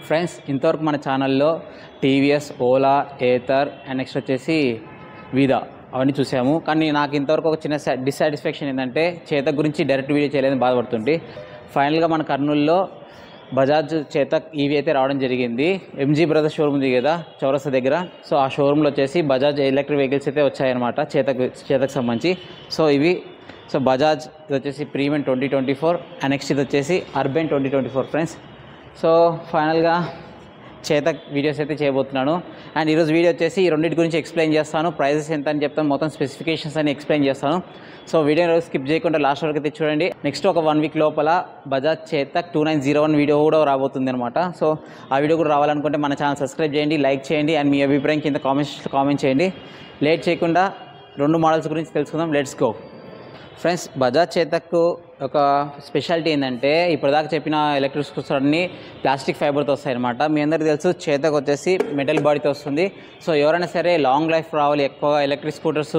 Friends ఇంతవరకు మన ఛానల్లో TVS, Ola, Ather and next వచ్చేసి వీదా అవన్నీ చూసాము. కానీ నాకు ఇంతవరకు ఒక చిన్న డిస్సాటిస్ఫాక్షన్ ఏంటంటే చేతక్ గురించి డైరెక్ట్ వీడియో చేయలేదని బాధపడుతుంటే ఫైనల్గా మన కర్నూలులో బజాజ్ చేతక్ ఈవీ అయితే రావడం జరిగింది. ఎంజీ బ్రదర్స్ షోరూమ్ ఉంది కదా చౌరస్తా దగ్గర. సో ఆ షోరూంలో వచ్చేసి బజాజ్ ఎలక్ట్రిక్ వెహికల్స్ అయితే వచ్చాయన్నమాట చేతక్ సంబంధించి. సో బజాజ్ ఇది వచ్చేసి ప్రీమియం 2024 అండ్ నెక్స్ట్ ఇది వచ్చేసి అర్బన్ 2024 ఫ్రెండ్స్. సో ఫైనల్గా చేతక్ వీడియోస్ అయితే చేయబోతున్నాను. అండ్ ఈరోజు వీడియో వచ్చేసి ఈ రెండింటి గురించి ఎక్స్ప్లెయిన్ చేస్తాను, ప్రైజెస్ ఎంత అని చెప్తాను, మొత్తం స్పెసిఫికేషన్స్ అని ఎక్స్ప్లెయిన్ చేస్తాను. సో వీడియో స్కిప్ చేయకుండా లాస్ట్ వరకు అయితే చూడండి. నెక్స్ట్ ఒక 1 వీక్ లోపల బజాజ్ చేతక్ 2901 వీడియో కూడా రాబోతుంది అనమాట. సో ఆ వీడియో కూడా రావాలనుకుంటే మన ఛానల్ సబ్స్క్రైబ్ చేయండి, లైక్ చేయండి అండ్ మీ అభిప్రాయం కింద కామెంట్ చేయండి. లేట్ చేయకుండా 2 మోడల్స్ గురించి తెలుసుకుందాం. Let's go. Friends Bajaj Chetak ఒక స్పెషాలిటీ ఏంటంటే ఇప్పటిదాకా చెప్పిన ఎలక్ట్రిక్ స్కూటర్స్ అన్నీ ప్లాస్టిక్ ఫైబర్తో వస్తాయన్నమాట. మీ అందరికీ తెలుసు చేతక్ వచ్చేసి మెటల్ బాడీతో వస్తుంది. సో ఎవరైనా సరే లాంగ్ లైఫ్ రావాలి, ఎక్కువగా ఎలక్ట్రిక్ స్కూటర్స్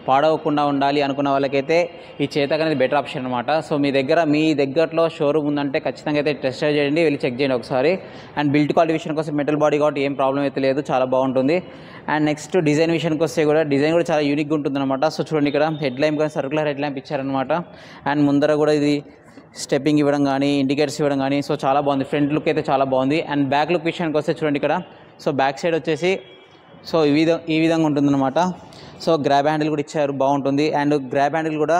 పాడవకుండా ఉండాలి అనుకున్న వాళ్ళకైతే ఈ చేతక్ అనేది బెటర్ ఆప్షన్ అనమాట. సో మీ దగ్గరలో షోరూమ్ ఉందంటే ఖచ్చితంగా అయితే టెస్ట్ చేయండి, వెళ్ళి చెక్ చేయండి ఒకసారి. అండ్ బిల్డ్ క్వాలిటీ విషయం కోసం మెటల్ బాడీ కాబట్టి ఏం ప్రాబ్లం అయితే లేదు, చాలా బాగుంటుంది. అండ్ నెక్స్ట్ డిజైన్ విషయానికి వస్తే కూడా డిజైన్ కూడా చాలా యూనిక్గా ఉంటుంది అనమాట. సో చూడండి ఇక్కడ హెడ్ ల్యాంప్ కానీ సర్కులర్ హెడ్ ల్యాంప్ ఇచ్చారనమాట. అండ్ ముందర కూడా ఇది స్టెప్పింగ్ ఇవ్వడం కానీ ఇండికేటర్స్ ఇవ్వడం కానీ సో చాలా బాగుంది. ఫ్రంట్ లుక్ అయితే చాలా బాగుంది. అండ్ బ్యాక్ లుక్ విషయానికి వస్తే చూడండి ఇక్కడ సో బ్యాక్ సైడ్ వచ్చేసి సో ఈ విధంగా ఉంటుందన్నమాట. సో గ్రాబ్ హ్యాండిల్ కూడా ఇచ్చారు, బాగుంటుంది. అండ్ గ్రాబ్ హ్యాండిల్ కూడా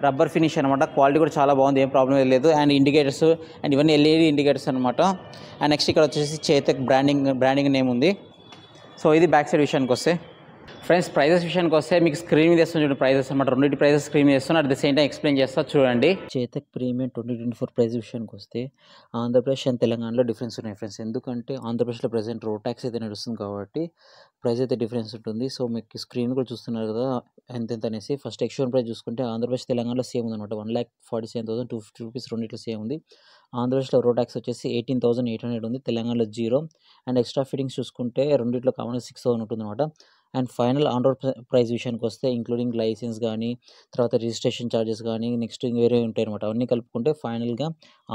రబ్బర్ ఫినిష్ అనమాట, క్వాలిటీ కూడా చాలా బాగుంది, ఏం ప్రాబ్లం లేదు. అండ్ ఇండికేటర్స్ అండ్ ఇవన్నీ ఎల్ఈడి ఇండికేటర్స్ అనమాట. అండ్ నెక్స్ట్ ఇక్కడ వచ్చేసి చేతక్ బ్రాండింగ్ నేమ్ ఉంది. సో ఇది బ్యాక్ సైడ్ విషయానికి వస్తే ఫ్రెండ్స్ ప్రైజెస్ విషయానికి వస్తే మీకు స్క్రీన్ మీద వేస్తుంది చూడండి ప్రైజెస్ అనమాట. రెండింటి ప్రైజెస్ స్క్రీన్ మీద వేస్తున్నారు, at the same time explain చేస్తా చూడండి. చేతక్ ప్రీమియం 2024 ప్రైస్ విషయానికి వస్తే ఆంధ్రప్రదేశ్ అండ్ తెలంగాణలో డిఫరెన్స్ ఉన్నాయి ఫ్రెండ్స్. ఎందుకంటే ఆంధ్రప్రదేశ్లో ప్రజెంట్ రోడ్ ట్యాక్స్ అయితే నడుస్తుంది కాబట్టి ప్రైస్ అయితే డిఫరెన్స్ ఉంటుంది. సో మీకు స్క్రీన్ కూడా చూస్తున్నారు కదా ఎంత అనేసి. ఫస్ట్ ఎక్స్షోరూమ్ ప్రైస్ చూసుకుంటే ఆంధ్రప్రదేశ్ తెలంగాణలో సేమ్ ఉందన్నమాట. 1,47,250 రూపీస్ రెండింటిలో సేమ్ ఉంది. ఆంధ్రప్రదేశ్లో రోడ్ ట్యాక్స్ వచ్చేసి 18,800 ఉంది, తెలంగాణలో 0. అండ్ ఎక్స్ట్రా ఫిట్టింగ్స్ చూసుకుంటే రెండింటిలో కామన్గా 6,000 ఉంటుంది అనమాట. And final on road price విషయానికి వస్తే ఇంక్లూడింగ్ లైసెన్స్ కానీ తర్వాత రిజిస్ట్రేషన్ ఛార్జెస్ కానీ నెక్స్ట్ వేరే ఉంటాయి అనమాట. అవన్నీ కలుపుకుంటే ఫైనల్గా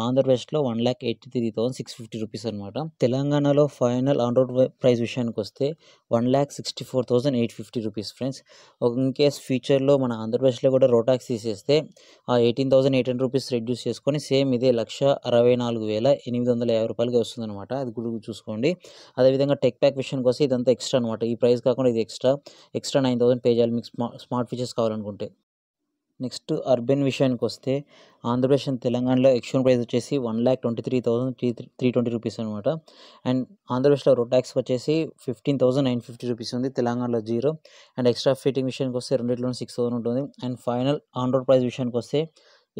ఆంధ్రప్రదేశ్లో 1,83,650 రూపీస్ అనమాట. తెలంగాణలో ఫైనల్ ఆన్ రోడ్ ప్రైస్ విషయానికి వస్తే 1,64,850 రూపీస్ ఫ్రెండ్స్. ఇన్ కేస్ ఫ్యూచర్లో మన ఆంధ్రప్రదేశ్లో కూడా రోడ్ ట్యాక్స్ తీసేస్తే ఆ 18,800 రూపీస్ రెడ్యూస్ చేసుకొని సేమ్ ఇదే 1,64,850 రూపాయలకి వస్తుంది అనమాట. అది కూడా చూసుకోండి. అదేవిధంగా టెక్ ప్యాక్ విషయానికి వస్తే ఇదంతా ఎక్స్ట్రా అనమాట. ఈ ప్రైస్ కాకుండా ఇది ఎక్స్ట్రా 9,000 పే చేయాలి మీకు స్మార్ట్ ఫీచర్స్ కావాలనుకుంటే. నెక్స్ట్ అర్బన్ విషయానికి వస్తే ఆంధ్రప్రదేశ్ అండ్ తెలంగాణలో ఎక్స్షోరూమ్ ప్రైస్ వచ్చేసి 1,23,320 రూపీస్ అనమాట. అండ్ ఆంధ్రప్రదేశ్లో రోడ్ ట్యాక్స్ వచ్చేసి 15,950 రూపీస్ ఉంది, తెలంగాణలో 0. అండ్ ఎక్స్ట్రా ఫిట్టింగ్ విషయానికి వస్తే రెండింటిలో 6,000 ఉంటుంది. And final on road price విషయానికి వస్తే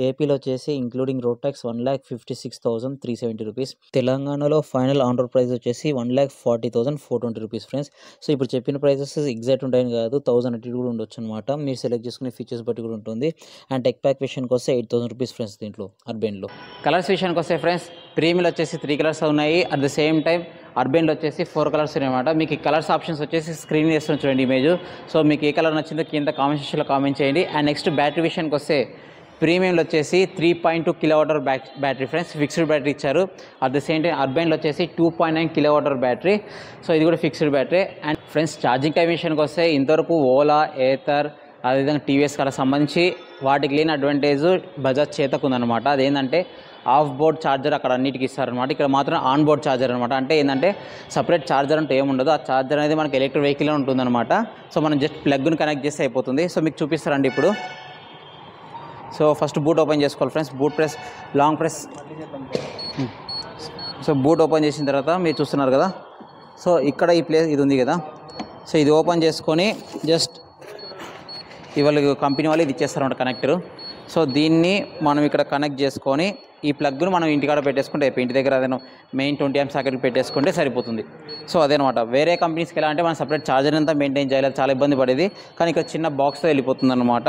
ఏపీలో వచ్చేసి ఇంక్లూడింగ్ రోడ్ ట్యాక్స్ 1,56,370 రూపీస్. తెలంగాణలో ఫైనల్ ఆన్ రోడ్ ప్రైస్ వచ్చేసి 1,40,420 రూపీస్ ఫ్రెండ్స్. సో ఇప్పుడు చెప్పిన ప్రైజెస్ ఎగ్జాక్ట్ ఉంటాయని కాదు, 1,000 అటు కూడా ఉండొచ్చు అనమాట. మీరు సెలెక్ట్ చేసుకునే ఫీచర్స్ బట్టి కూడా ఉంటుంది. అండ్ టెక్ ప్యాక్ విషయానికి వస్తే 8,000 రూపీస్ ఫ్రెండ్స్ దీంట్లో అర్బన్లో. కలర్స్ విషయానికి వస్తే ఫ్రెండ్స్ ప్రీమియంలో వచ్చేసి 3 కలర్స్ ఉన్నాయి, అట్ ద సేమ్ టైం అర్బన్లో వచ్చేసి 4 కలర్స్ ఉన్నాయన్నమాట. మీకు ఈ కలర్స్ ఆప్షన్స్ వచ్చేసి స్క్రీన్ చేస్తున్న చూడండి ఇమేజ్. సో మీకు ఏ కలర్ నచ్చిందో కింద కామెంట్ సెక్షన్లో కామెంట్ చేయండి. అండ్ నెక్స్ట్ బ్యాటరీ విషయానికి వస్తే ప్రీమియంలో వచ్చేసి 3.2 kilowatt battery friends, fixed battery ఇచ్చారు. అట్ ద సేమ్ టైం అర్బన్లో వచ్చేసి 2.9 కిలోవాట్ బ్యాటరీ. సో ఇది కూడా fixed battery. And friends charging time విషయానికి వస్తే ఇంతవరకు ఓలా, ఏథర్ అదేవిధంగా టీవీఎస్ కల సంబంధించి వాటికి లేని అడ్వాంటేజ్ బజాజ్ చేతక్ ఉందన్నమాట. అదేంటంటే ఆఫ్ బోర్డ్ ఛార్జర్ అక్కడ అన్నిటికీ ఇస్తారనమాట, ఇక్కడ మాత్రం ఆన్ బోర్డ్ ఛార్జర్ అనమాట. అంటే ఏంటంటే సపరేట్ ఛార్జర్ అంటే ఏముండదు, ఆ ఛార్జర్ అనేది మనకి ఎలక్ట్రిక్ వెహికల్లో ఉంటుందన్నమాట. సో మనం జస్ట్ ప్లగ్ను కనెక్ట్ చేస్తే అయిపోతుంది. సో మీకు చూపిస్తారండి ఇప్పుడు. సో ఫస్ట్ బూట్ ఓపెన్ చేసుకోవాలి friends. Boot press long press. So boot open చేసిన తర్వాత మీరు చూస్తున్నారు కదా, సో ఇక్కడ ఈ ప్లేస్ ఇది ఉంది కదా, సో ఇది ఓపెన్ చేసుకొని జస్ట్ ఇవాళ కంపెనీ వాళ్ళు ఇది ఇచ్చేస్తారన్నమాట కనెక్టర్. సో దీన్ని మనం ఇక్కడ కనెక్ట్ చేసుకొని ఈ ప్లగ్ను మనం ఇంటికాడ పెట్టేసుకుంటే ఇంటి దగ్గర అదేనో మెయిన్ 20 amp సాకెట్ పెట్టేసుకుంటే సరిపోతుంది. సో అదేనమాట. వేరే కంపెనీస్కి ఎలా అంటే మనం సపరేట్ ఛార్జర్ అంతా మెయింటైన్ చేయాలి, చాలా ఇబ్బంది పడేది. కానీ ఇక్కడ చిన్న బాక్స్తో వెళ్ళిపోతుంది అనమాట.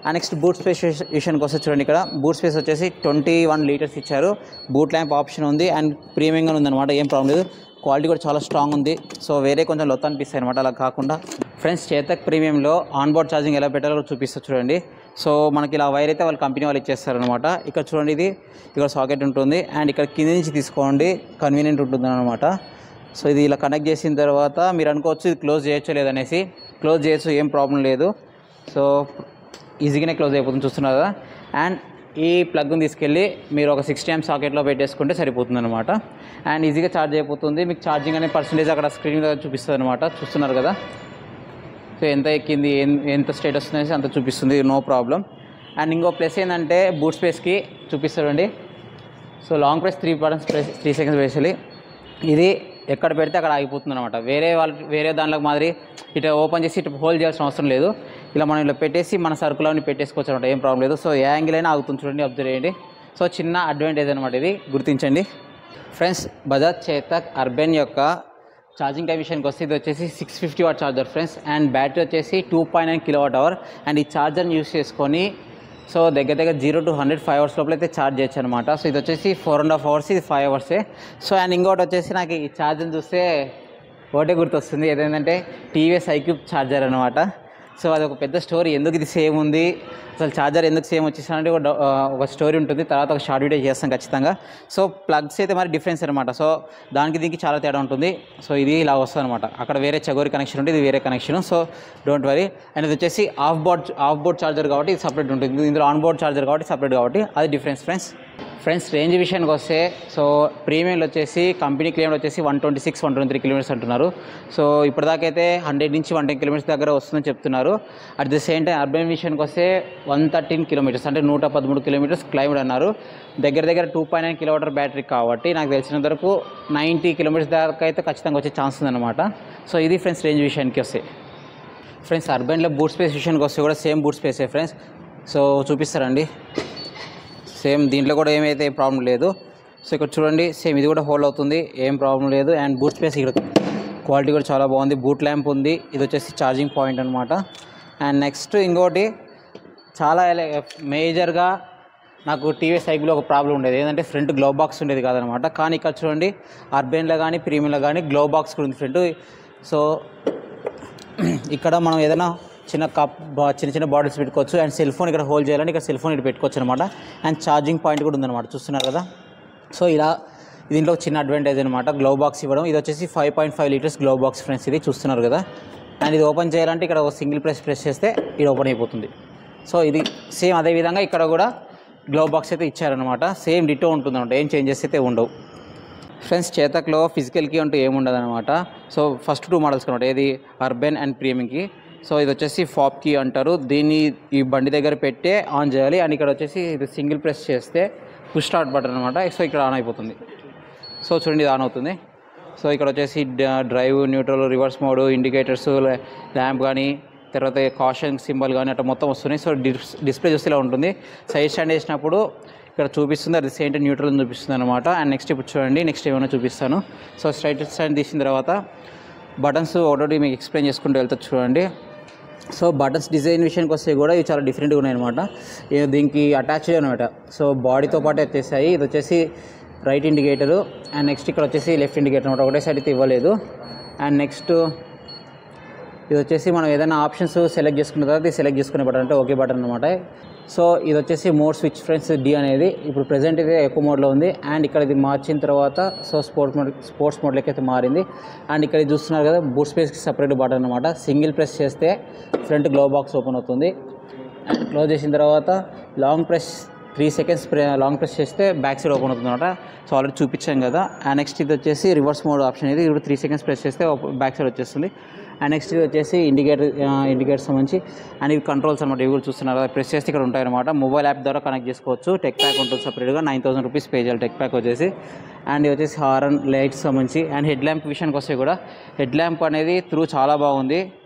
అండ్ నెక్స్ట్ బూట్ స్పేస్ విషయానికి వస్తే చూడండి ఇక్కడ బూట్ స్పేస్ వచ్చేసి 21 లీటర్స్ ఇచ్చారు. బూట్ ల్యాంప్ ఆప్షన్ ఉంది అండ్ ప్రీమియంగా ఉందన్నమాట, ఏం ప్రాబ్లం లేదు. క్వాలిటీ కూడా చాలా స్ట్రాంగ్ ఉంది. సో వేరే కొంచెం లొత్త అనిపిస్తాయి అనమాట. అలా కాకుండా ఫ్రెండ్స్ చేతక్ ప్రీమియంలో ఆన్ బోర్డ్ ఛార్జింగ్ ఎలా పెట్టాలో చూపిస్తా చూడండి. సో మనకి ఇలా వైర్ అయితే వాళ్ళు కంపెనీ వాళ్ళు ఇచ్చేస్తారనమాట. ఇక్కడ చూడండి, ఇది ఇక్కడ సాకెట్ ఉంటుంది అండ్ ఇక్కడ కింద నుంచి తీసుకోండి, కన్వీనియంట్ ఉంటుంది అనమాట. సో ఇది ఇలా కనెక్ట్ చేసిన తర్వాత మీరు అనుకోవచ్చు ఇది క్లోజ్ చేయొచ్చు లేదనేసి. క్లోజ్ చేయొచ్చు, ఏం ప్రాబ్లం లేదు. సో ఈజీగానే క్లోజ్ అయిపోతుంది, చూస్తున్నారు కదా. అండ్ ఈ ప్లగ్ని తీసుకెళ్ళి మీరు ఒక 60 amp సాకెట్లో పెట్టేసుకుంటే సరిపోతుంది అనమాట. అండ్ ఈజీగా ఛార్జ్ అయిపోతుంది. మీకు ఛార్జింగ్ అనే పర్సంటేజ్ అక్కడ స్క్రీన్ మీద చూపిస్తుంది అనమాట, చూస్తున్నారు కదా. సో ఎంత ఎక్కింది, ఎంత స్టేటస్ అనేసి అంత చూపిస్తుంది, నో ప్రాబ్లం. అండ్ ఇంకో ప్లస్ ఏంటంటే బూట్ స్పేస్కి చూపిస్తాడండి. So long press 3 seconds specially ఇది ఎక్కడ పెడితే అక్కడ ఆగిపోతుంది అనమాట. వేరే దాంట్లోకి మాదిరి ఇటు ఓపెన్ చేసి ఇటు హోల్డ్ చేయాల్సిన అవసరం లేదు. ఇలా మనం ఇలా పెట్టేసి మన సర్కులన్నీ పెట్టేసుకోవచ్చు అనమాట, ఏం ప్రాబ్లం లేదు. సో ఏ యాంగిల్ అయినా ఆగుతుంది, చూడండి, అబ్జర్వ్ చేయండి. సో చిన్న అడ్వాంటేజ్ అనమాట, ఇది గుర్తించండి ఫ్రెండ్స్. బజాజ్ చేతక్ అర్బన్ యొక్క ఛార్జింగ్ టైం విషయానికి వస్తే ఇది వచ్చేసి 650 watt charger friends. And battery వచ్చేసి 2.9 kWh. అండ్ ఈ ఛార్జర్ని యూస్ చేసుకొని సో దగ్గర 0 to 100 5 hours లోపల అయితే ఛార్జ్ చేయొచ్చు అనమాట. సో ఇది వచ్చేసి 4.5 hours, ఇది 5 hours. సో అండ్ ఇంకోటి వచ్చేసి నాకు ఈ ఛార్జర్ని చూస్తే ఒకటే గుర్తొస్తుంది, ఏదైందంటే టీవీఎస్ ఐక్యూబ్ ఛార్జర్ అనమాట. సో అది ఒక పెద్ద స్టోరీ, ఎందుకు ఇది సేమ్ ఉంది, అసలు ఛార్జర్ ఎందుకు సేమ్ వచ్చేసానంటే ఒక స్టోరీ ఉంటుంది, తర్వాత ఒక షార్ట్ వీడియో చేస్తాం ఖచ్చితంగా. సో ప్లగ్స్ అయితే మరి డిఫరెన్స్ అనమాట. సో దానికి దీనికి చాలా తేడా ఉంటుంది. సో ఇది ఇలా వస్తుంది అనమాట, అక్కడ వేరే చగోరి కనెక్షన్ ఉంటుంది, ఇది వేరే connection. So don't worry. And ఇది వచ్చేసి ఆఫ్ బోర్డ్ ఛార్జర్ కాబట్టి ఇది సపరేట్ ఉంటుంది, ఇందులో ఆన్ బోర్డ్ ఛార్జర్ కాబట్టి సపరేట్ కాబట్టి అది డిఫరెన్స్ ఫ్రెండ్స్. రేంజ్ విషయానికి వస్తే సో ప్రీమియంలో వచ్చేసి కంపెనీ క్లెయిమ్లో వచ్చేసి 123 kilometers అంటున్నారు. సో ఇప్పటిదాకైతే 100 నుంచి 110 kilometers దగ్గర వస్తుందని చెప్తున్నారు. At the same time urban విషయానికి వస్తే 113 kilometers అంటే 113 kilometers క్లైమ్డ్ అన్నారు. దగ్గర 2.9 kWh బ్యాటరీ కాబట్టి నాకు తెలిసినంత వరకు 90 kilometers దాకా అయితే ఖచ్చితంగా వచ్చే ఛాన్స్ ఉందన్నమాట. సో ఇది ఫ్రెండ్స్ రేంజ్ విషయానికి వస్తే. ఫ్రెండ్స్ అర్బన్లో బూట్ స్పేస్ విషయానికి వస్తే కూడా సేమ్ బూట్ స్పేసే ఫ్రెండ్స్. సో చూపిస్తారండి, సేమ్ దీంట్లో కూడా ఏమైతే ప్రాబ్లం లేదు. సో ఇక్కడ చూడండి, సేమ్ ఇది కూడా హోల్డ్ అవుతుంది, ఏం ప్రాబ్లం లేదు. అండ్ బూట్ స్పేస్ ఇక్కడ క్వాలిటీ కూడా చాలా బాగుంది, బూట్ ల్యాంప్ ఉంది, ఇది వచ్చేసి ఛార్జింగ్ పాయింట్ అనమాట. అండ్ నెక్స్ట్ ఇంకోటి చాలా మేజర్గా నాకు టీవీఎస్ సైకిల్లో ఒక ప్రాబ్లం ఉండేది, ఏంటంటే ఫ్రంట్ గ్లో బాక్స్ ఉండేది కాదనమాట. కానీ ఇక్కడ చూడండి అర్బన్లో కానీ ప్రీమియంలో కానీ గ్లో బాక్స్ కూడా ఉంది ఫ్రంట్. సో ఇక్కడ మనం ఏదైనా చిన్న చిన్న బాటిల్స్ పెట్టుకోవచ్చు. అండ్ సెల్ ఫోన్ ఇక్కడ హోల్డ్ చేయాలంటే ఇక్కడ సెల్ ఫోన్ ఇక్కడ పెట్టుకోవచ్చు అనమాట. అండ్ ఛార్జింగ్ పాయింట్ కూడా ఉందన్నమాట, చూస్తున్నారు కదా. సో ఇలా దీంట్లో చిన్న అడ్వాంటేజ్ అనమాట గ్లో బాక్స్ ఇవ్వడం. ఇది వచ్చేసి 5.5 liters గ్లో బాక్స్ ఫ్రెండ్స్, ఇది చూస్తున్నారు కదా. అండ్ ఇది ఓపెన్ చేయాలంటే ఇక్కడ ఒక సింగిల్ ప్రెస్ చేస్తే ఇది ఓపెన్ అయిపోతుంది. సో ఇది సేమ్ అదేవిధంగా ఇక్కడ కూడా గ్లో బాక్స్ అయితే ఇచ్చారనమాట, సేమ్ డిటో ఉంటుంది అనమాట, ఏం చేంజెస్ అయితే ఉండవు ఫ్రెండ్స్. చేతక్లో ఫిజికల్ కీ అంటూ ఏముండదు అనమాట. సో ఫస్ట్ 2 models అనమాట, ఏది అర్బన్ అండ్ ప్రీమియంకి. సో ఇది వచ్చేసి ఫాప్ కీ అంటారు, దీన్ని ఈ బండి దగ్గర పెట్టే ఆన్ చేయాలి. అండ్ ఇక్కడ వచ్చేసి ఇది సింగిల్ ప్రెస్ చేస్తే పుష్ స్టార్ట్ బటన్ అనమాట. సో ఇక్కడ ఆన్ అయిపోతుంది. సో చూడండి ఇది ఆన్ అవుతుంది. సో ఇక్కడ వచ్చేసి drive, neutral, reverse mode, indicators, lamp కానీ తర్వాత కాషన్ సింబల్ కానీ అట్లా మొత్తం వస్తున్నాయి. సో డిస్ప్లే చూస్తే ఇలా ఉంటుంది. సైడ్ స్టాండ్ వేసినప్పుడు ఇక్కడ చూపిస్తుంది, అది సేమ్ న్యూట్రల్ చూపిస్తుంది అనమాట. అండ్ నెక్స్ట్ ఇప్పుడు చూడండి, నెక్స్ట్ ఏమైనా చూపిస్తాను. సో స్ట్రైట్ స్టాండ్ తీసిన తర్వాత బటన్స్ ఒకటి మీకు ఎక్స్ప్లెయిన్ చేసుకుంటూ వెళ్తా చూడండి. సో బటన్స్ డిజైన్ విషయానికి వస్తే కూడా ఇవి చాలా డిఫరెంట్గా ఉన్నాయి అనమాట. దీనికి అటాచ్ అనమాట. సో బాడీతో పాటు వచ్చేసాయి. ఇది వచ్చేసి రైట్ ఇండికేటరు అండ్ నెక్స్ట్ ఇక్కడ వచ్చేసి లెఫ్ట్ ఇండికేటర్ అనమాట, ఒకటే సైడ్ అయితే ఇవ్వలేదు. అండ్ నెక్స్ట్ ఇది వచ్చేసి మనం ఏదైనా ఆప్షన్స్ సెలెక్ట్ చేసుకున్న తర్వాత ఇది సెలెక్ట్ చేసుకునే బటన్ అంటే ఓకే బటన్ అనమాట. సో ఇది వచ్చేసి మోడ్ స్విచ్ ఫ్రెండ్స్, డి అనేది ఇప్పుడు ప్రెజెంట్ అయితే ఎక్కువ మోడ్లో ఉంది. అండ్ ఇక్కడ ఇది మార్చిన తర్వాత సో స్పోర్ట్స్ మోడ్లోకి అయితే మారింది. అండ్ ఇక్కడ చూస్తున్నారు కదా బూట్ స్పేస్కి సపరేట్ బటన్ అనమాట. సింగిల్ ప్రెస్ చేస్తే ఫ్రంట్ గ్లో బాక్స్ ఓపెన్ అవుతుంది. అండ్ క్లోజ్ చేసిన తర్వాత long press 3 seconds long press చేస్తే బ్యాక్ సైడ్ ఓపెన్ అవుతుంది అనమాట. సో ఆల్రెడీ చూపించాం కదా. అండ్ నెక్స్ట్ ఇది వచ్చేసి రివర్స్ మోడ్ ఆప్షన్, ఇది ఇప్పుడు 3 seconds ప్రెస్ చేస్తే బ్యాక్ సైడ్ వచ్చేస్తుంది. అండ్ నెక్స్ట్ ఇది వచ్చేసి ఇండికేటర్స్ సంబంధించి అండ్ ఇవి కంట్రోల్స్ అనమాట, ఇవి కూడా చూస్తున్నారు కదా, ప్రెస్ చేస్తే ఇక్కడ ఉంటాయన్నమాట. మొబైల్ యాప్ ద్వారా కనెక్ట్ చేసుకోవచ్చు. టెక్ ప్యాక్ ఉంటుంది సపరేట్గా, 9,000 rupees పే చేయాలి టెక్ ప్యాక్ వచ్చేసి. అండ్ ఇది వచ్చేసి హారన్ లైట్స్ సంబంధించి. అండ్ హెడ్ ల్యాంప్ విషయానికి వస్తే కూడా హెడ్ ల్యాంప్ అనేది చాలా బాగుంది.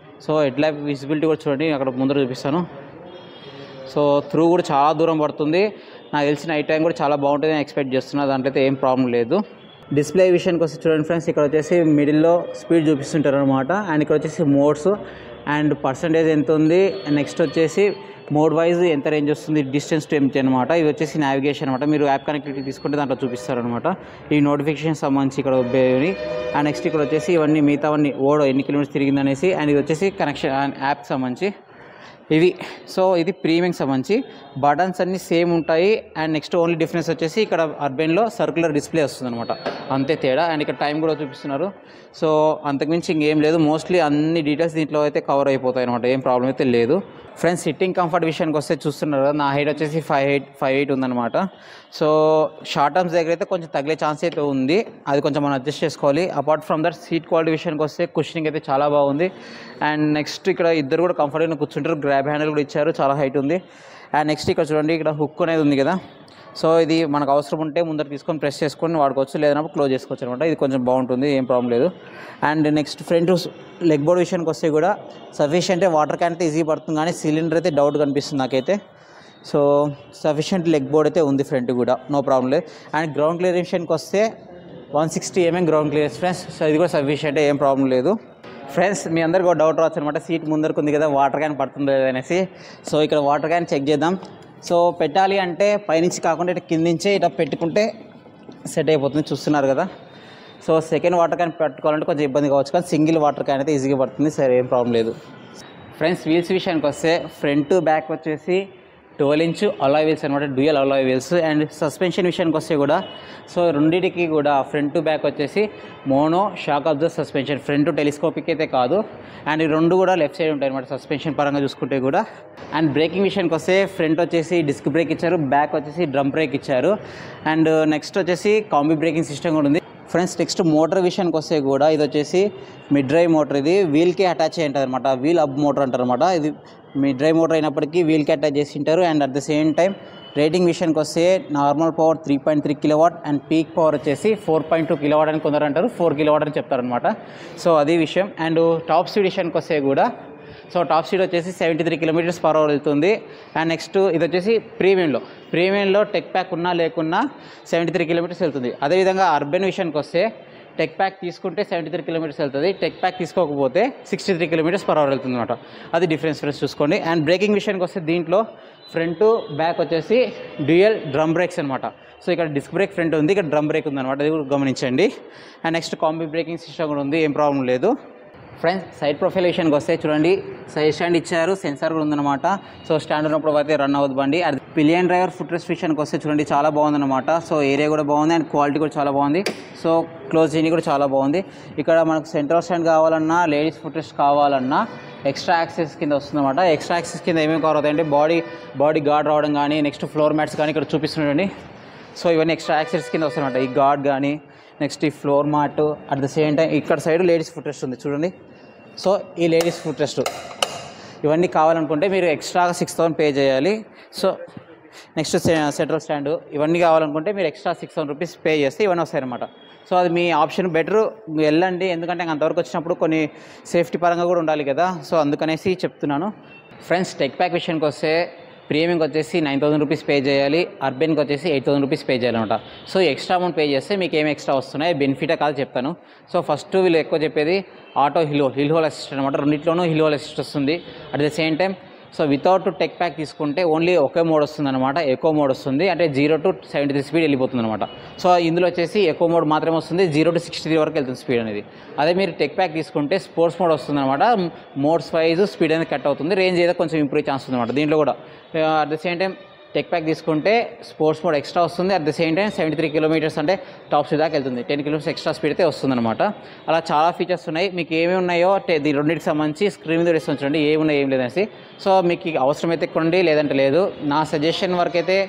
సో హెడ్ ల్యాంప్ విజిబిలిటీ కూడా చూడండి, అక్కడ ముందర చూపిస్తాను. సో కూడా చాలా దూరం పడుతుంది. నాకు తెలిసి నైట్ టైం కూడా చాలా బాగుంటుంది అని ఎక్స్పెక్ట్ చేస్తున్నా, దాంట్లో అయితే ఏం ప్రాబ్లం లేదు. డిస్ప్లే విషయానికి వస్తే చూడండి ఫ్రెండ్స్, ఇక్కడ వచ్చేసి మిడిల్లో స్పీడ్ చూపిస్తుంటారు అనమాట. అండ్ ఇక్కడ వచ్చేసి మోడ్స్ అండ్ పర్సంటేజ్ ఎంత ఉంది. అండ్ నెక్స్ట్ వచ్చేసి మోడ్ వైజ్ ఎంత రేంజ్ వస్తుంది, డిస్టెన్స్ టు ఎంటీ అనమాట. ఇది వచ్చేసి నావిగేషన్ అనమాట, మీరు యాప్ కనెక్టివిటీ తీసుకుంటే దాంట్లో చూపిస్తారనమాట. ఈ నోటిఫికేషన్ సంబంధించి ఇక్కడ బేని. అండ్ నెక్స్ట్ ఇక్కడ వచ్చేసి ఇవన్నీ మిగతావన్నీ ఎన్ని కిలోమీటర్స్ తిరిగిందనేసి. అండ్ ఇది వచ్చేసి కనెక్షన్ యాప్ సంబంధించి. ఇది. సో ఇది ప్రీమియంకి సంబంధించి బటన్స్ అన్నీ సేమ్ ఉంటాయి. అండ్ నెక్స్ట్ ఓన్లీ డిఫరెన్స్ వచ్చేసి ఇక్కడ అర్బెన్లో సర్క్యులర్ డిస్ప్లే వస్తుంది అనమాట, అంతే తేడా. అండ్ ఇక్కడ టైం కూడా చూపిస్తున్నారు. సో అంతకుమించి ఇంకేం లేదు. మోస్ట్లీ అన్ని డీటెయిల్స్ దీంట్లో అయితే కవర్ అయిపోతాయి అనమాట, ఏం ప్రాబ్లం అయితే లేదు. ఫ్రెండ్స్ సిట్టింగ్ కంఫర్ట్ విషయానికి వస్తే చూస్తున్నారు కదా, నా హైట్ వచ్చేసి 5'8" ఉందన్నమాట. సో షార్ట్ టర్మ్స్ దగ్గర అయితే కొంచెం తగిలే ఛాన్స్ అయితే ఉంది, అది కొంచెం మనం అడ్జస్ట్ చేసుకోవాలి. Apart from that seat quality విషయానికి వస్తే కుషనింగ్ అయితే చాలా బాగుంది. అండ్ నెక్స్ట్ ఇక్కడ ఇద్దరు కూడా కంఫర్ట్గా కూర్చుంటారు, గ్రాబ్ హ్యాండిల్ కూడా ఇచ్చారు, చాలా హైట్ ఉంది. అండ్ నెక్స్ట్ ఇక్కడ చూడండి, ఇక్కడ హుక్ అనేది ఉంది కదా, సో ఇది మనకు అవసరం ఉంటే ముందర తీసుకొని ప్రెస్ చేసుకొని వాడుకోవచ్చు, లేదన్నప్పుడు క్లోజ్ చేసుకోవచ్చు అనమాట. ఇది కొంచెం బాగుంటుంది, ఏం ప్రాబ్లం లేదు. And next front leg board విషయానికి వస్తే కూడా సఫిషియెంట్ వాటర్ క్యాన్ అయితే ఈజీ పడుతుంది, కానీ సిలిండర్ అయితే డౌట్ కనిపిస్తుంది నాకైతే. సో సఫిషియెంట్ లెగ్ బోర్డ్ అయితే ఉంది ఫ్రంట్ కూడా, నో ప్రాబ్లం లేదు. అండ్ గ్రౌండ్ క్లియర్ విషయానికి వస్తే 160 mm ground clears friends. So ఇది కూడా సఫిషియెంట్, ఏం ప్రాబ్లం లేదు. ఫ్రెండ్స్ మీ అందరికీ ఒక డౌట్ రావచ్చు అనమాట, సీట్ ముందరకు ఉంది కదా వాటర్ క్యాన్ పడుతుంది అనేసి. సో ఇక్కడ వాటర్ క్యాన్ చెక్ చేద్దాం. సో పెట్టాలి అంటే పైనుంచి కాకుండా ఇట్లా కింద నుంచే ఇట్లా పెట్టుకుంటే సెట్ అయిపోతుంది, చూస్తున్నారు కదా. సో సెకండ్ వాటర్ క్యాన్ పెట్టుకోవాలంటే కొంచెం ఇబ్బంది కావచ్చు, కానీ సింగిల్ వాటర్ క్యాన్ అయితే ఈజీగా పడుతుంది, సరే ఏం ప్రాబ్లం లేదు. ఫ్రెండ్స్ వీల్స్ విషయానికి వస్తే ఫ్రంట్ బ్యాక్ వచ్చేసి 12 inch అలాయ్ వీల్స్ అనమాట, dual alloy wheels. And suspension విషయానికి వస్తే కూడా సో రెండింటికి కూడా ఫ్రంట్ బ్యాక్ వచ్చేసి mono shock absorb suspension, front telescopic అయితే కాదు. అండ్ ఈ రెండు కూడా లెఫ్ట్ సైడ్ ఉంటాయి అనమాట సస్పెన్షన్ పరంగా చూసుకుంటే కూడా. అండ్ బ్రేకింగ్ విషయానికి వస్తే ఫ్రంట్ వచ్చేసి డిస్క్ బ్రేక్ ఇచ్చారు, బ్యాక్ వచ్చేసి డ్రమ్ బ్రేక్ ఇచ్చారు. అండ్ నెక్స్ట్ వచ్చేసి కాంబీ బ్రేకింగ్ సిస్టమ్ కూడా ఉంది. ఫ్రెండ్స్ నెక్స్ట్ మోటార్ విషయానికి వస్తే కూడా ఇది వచ్చేసి మిడ్ డ్రైవ్ మోటార్, ఇది వీల్కి అటాచ్ అయ్యి ఉంటుంది అనమాట, వీల్ అప్ మోటార్ అంటారు అనమాట. ఇది మిడ్ డ్రైవ్ మోటార్ అయినప్పటికీ వీల్కి అటాచ్ చేసి ఉంటారు. And at the same time rating విషయానికి వస్తే normal power 3.3 kW and peak power వచ్చేసి 4.2 kW అని కొందరు అంటారు, 4 kW అని చెప్తారనమాట. సో అది విషయం. అండ్ టాప్ స్పీడ్ విషయానికి వస్తే కూడా సో టాప్ స్పీడ్ వచ్చేసి 73 km/h వెళ్తుంది. అండ్ నెక్స్ట్ ఇది వచ్చేసి ప్రీమియంలో టెక్ ప్యాక్ ఉన్నా లేకున్నా 73 km వెళ్తుంది. అదేవిధంగా అర్బన్ విషయానికి వస్తే టెక్ ప్యాక్ తీసుకుంటే 73 km వెళ్తుంది, టెక్ ప్యాక్ తీసుకోకపోతే 63 km/h వెళ్తుంది అనమాట, అది డిఫరెన్స్ చూసుకోండి. అండ్ బ్రేకింగ్ విషయానికి వస్తే దీంట్లో ఫ్రంట్ బ్యాక్ వచ్చేసి డ్యూయల్ డ్రమ్ బ్రేక్స్ అనమాట. సో ఇక్కడ డిస్క్ బ్రేక్ ఫ్రంట్ ఉంది, ఇక్కడ డ్రమ్ బ్రేక్ ఉంది అనమాట, అది కూడా గమనించండి. And next combi braking system కూడా ఉంది, ఏం ప్రాబ్లం లేదు. ఫ్రెండ్స్ సైడ్ ప్రొఫైల్ విషయానికి వస్తే చూడండి, సైడ్ స్టాండ్ ఇచ్చారు, సెన్సార్ కూడా ఉందన్నమాట. సో స్టాండ్ ఉన్నప్పుడు అయితే రన్ అవ్వదు బండి. అది పిలియన్ డ్రైవర్ ఫుట్ రెస్ట్ విషయానికి వస్తే చూడండి చాలా బాగుందన్నమాట. సో ఏరియా కూడా బాగుంది అండ్ క్వాలిటీ కూడా చాలా బాగుంది. సో క్లోజ్ చేయని కూడా చాలా బాగుంది. ఇక్కడ మనకు సెంటర్ స్టాండ్ కావాలన్నా లేడీస్ ఫుట్ రెస్ట్ కావాలన్నా ఎక్స్ట్రా యాక్సెస్ కింద వస్తుందన్నమాట. ఎక్స్ట్రా యాక్సెస్ కింద ఏమేమి కవర్ అవుతాయంటే బాడీ గార్డ్ రావడం కానీ, నెక్స్ట్ ఫ్లోర్ మ్యాట్స్ కానీ ఇక్కడ చూపిస్తున్నాయండి. సో ఇవన్నీ ఎక్స్ట్రా యాక్సెస్ కింద వస్తాయన్నమాట, ఈ గార్డ్ కానీ నెక్స్ట్ ఈ floor mat. At the same time ఇక్కడ సైడ్ లేడీస్ ఫుట్ రెస్ట్ ఉంది చూడండి. సో ఈ లేడీస్ ఫుట్ రెస్ట్ ఇవన్నీ కావాలనుకుంటే మీరు ఎక్స్ట్రాగా 6,000 పే చేయాలి. సో నెక్స్ట్ సెంట్రల్ స్టాండ్ ఇవన్నీ కావాలనుకుంటే మీరు ఎక్స్ట్రా 6,000 రూపీస్ పే చేస్తే ఇవన్నీ వస్తాయన్నమాట. సో అది మీ ఆప్షన్, బెటర్ వెళ్ళండి, ఎందుకంటే అంతవరకు వచ్చినప్పుడు కొన్ని సేఫ్టీ పరంగా కూడా ఉండాలి కదా. సో అందుకనేసి చెప్తున్నాను. ఫ్రెండ్స్ టెక్ ప్యాక్ విషయానికి వస్తే ప్రీమియంకి వచ్చేసి 9,000 రూపీస్ పే చేయాలి, అర్బెన్కి వచ్చేసి 8,000 రూపీస్ పే చేయాలన్నమాట. సో ఎక్స్ట్రా అమౌంట్ పే చేస్తే మీకు ఏమి ఎక్స్ట్రా వస్తున్నాయి, బెనిఫిటే కాదు చెప్తాను. సో ఫస్ట్ వీళ్ళు ఎక్కువ చెప్పేది ఆటో హిల్ హోల్ అసిస్ట్ అనమాట, రెండింటిలోనూ హిల్ హోల్ అసిస్ట్ వస్తుంది. At the same time so without tech pack తీసుకుంటే ఓన్లీ ఒకే మోడ్ వస్తుంది అనమాట, ఎకో మోడ్ వస్తుంది, అంటే 0 to 73 స్పీడ్ వెళ్ళిపోతుంది అనమాట. సో ఇందులో వచ్చేసి ఎకో మోడ్ మాత్రమే వస్తుంది, 0 to 63 వరకు వెళ్తుంది స్పీడ్ అనేది. అదే మీరు టెక్ ప్యాక్ తీసుకుంటే స్పోర్ట్స్ మోడ్ వస్తుంది అనమాట, మోడ్స్ వైజ్ స్పీడ్ అనేది కట్ అవుతుంది, రేంజ్ ఏదో కొంచెం ఇంప్రూవ్ ఛాన్స్ ఉంది అనమాట దీంట్లో కూడా. At the same time tech pack తీసుకుంటే స్పోర్ట్స్ మోడ్ ఎక్స్ట్రా వస్తుంది, at the same time 73 km అంటే టాప్ స్పీడ్ దాకా వెళ్తుంది, 10 km ఎక్స్ట్రా స్పీడ్ అయితే వస్తుందన్నమాట. అలా చాలా ఫీచర్స్ ఉన్నాయి. మీకు ఏమేమి ఉన్నాయో రెండింటికి సంబంధించి స్క్రీన్ మీద వేసి ఉంచండి, ఏమి ఉన్నాయి ఏం లేదనేసి. సో మీకు అవసరమైతే కొనండి, లేదంటే లేదు. నా సజెషన్ వరకు అయితే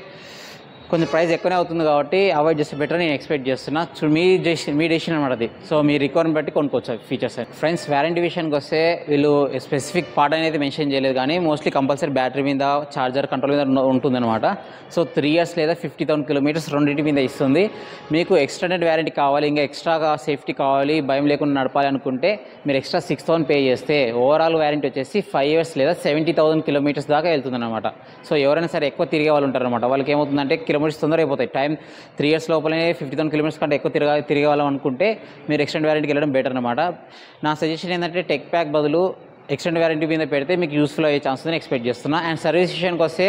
కొంచెం ప్రైస్ ఎక్కువనే అవుతుంది కాబట్టి అవాయిడ్ చేస్తే బెటర్ నేను ఎక్స్పెక్ట్ చేస్తున్నా. మీ డెసిషన్ అనమాట అది. సో మీ రిక్వైర్మెంట్ బట్టి కొనుక్కోవచ్చు ఫీచర్స్. ఫ్రెండ్స్ వారంటీ విషయానికి వస్తే వీళ్ళు స్పెసిఫిక్ పార్ట్ అనేది మెన్షన్ చేయలేదు, కానీ మోస్ట్లీ కంపల్సరీ బ్యాటరీ మీద, ఛార్జర్ కంట్రోల్ మీద ఉంటుందన్నమాట. సో 3 years లేదా 50,000 km రెండింటి మీద ఇస్తుంది. మీకు ఎక్స్టెండెడ్ వారంటీ కావాలి, ఇంకా ఎక్స్ట్రాగా సేఫ్టీ కావాలి, భయం లేకుండా నడపాలి అనుకుంటే మీరు ఎక్స్ట్రా 6,000 పే చేస్తే ఓవరాల్ వారంటీ వచ్చేసి 5 years లేదా 70,000 km దాకా వెళ్తుందన్నమాట. సో ఎవరైనా సరే ఎక్కువ తిరిగే వాళ్ళు ఉంటారనమాట, వాళ్ళకి ఏమవుతుందంటే కిలోమీటర్స్ తొందరగా అయిపోతాయి. టైం 3 years లోపలనే 50,000 km కంటే ఎక్కువ తిరిగే వాళ్ళం అనుకుంటే మీరు ఎక్స్టెండ్ వారంటీకి వెళ్ళడం బెటర్ అనమాట. నా సజెషన్ ఏంటంటే టెక్ ప్యాక్ బదులు ఎక్స్టెండ్ వారంటీ మీద పెడితే మీకు యూస్ఫుల్ అయ్యే ఛాన్స్ ఉందని ఎక్స్పెక్ట్ చేస్తున్నా. అండ్ సర్వీస్ విషయానికి వస్తే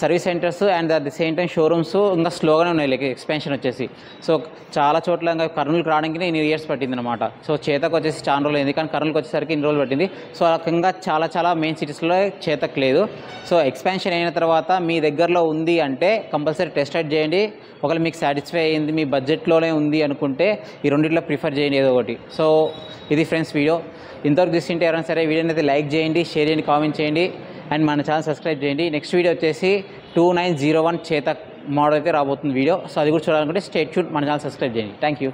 service centres and at the same time showrooms ఇంకా స్లోగానే ఉన్నాయి లైక్ ఎక్స్పెన్షన్ వచ్చేసి. సో చాలా చోట్ల ఇంకా కర్నూలుకి రావడానికి నేను ఇయర్స్ పట్టింది అనమాట. సో చేతకు వచ్చేసి చాలా రోజులు అయింది, కానీ కర్నూలుకి వచ్చేసరికి ఇన్ని రోజులు పట్టింది. సో ఆ రకంగా చాలా మెయిన్ సిటీస్లో చేతకు లేదు. సో ఎక్స్పాన్షన్ అయిన తర్వాత మీ దగ్గరలో ఉంది అంటే కంపల్సరీ టెస్ట్ రైడ్ చేయండి. ఒకవేళ మీకు సాటిస్ఫై అయ్యింది, మీ బడ్జెట్లోనే ఉంది అనుకుంటే ఈ రెండిట్లో ప్రిఫర్ చేయండి ఏదో ఒకటి. సో ఇది ఫ్రెండ్స్ వీడియో. ఇంతవరకు చూస్తుంటే ఎవరైనా సరే వీడియోని అయితే లైక్ చేయండి, షేర్ చేయండి, కామెంట్ చేయండి అండ్ మన ఛానల్ సబ్స్క్రైబ్ చేయండి. నెక్స్ట్ వీడియో వచ్చేసి 2901 చేతక్ మోడల్ అయితే రాబోతుంది వీడియో. సో అది కూడా చూడాలనుకుంటే స్టే ట్యూన్, మన ఛానల్ సబ్స్క్రైబ్ చేయండి. Thank you.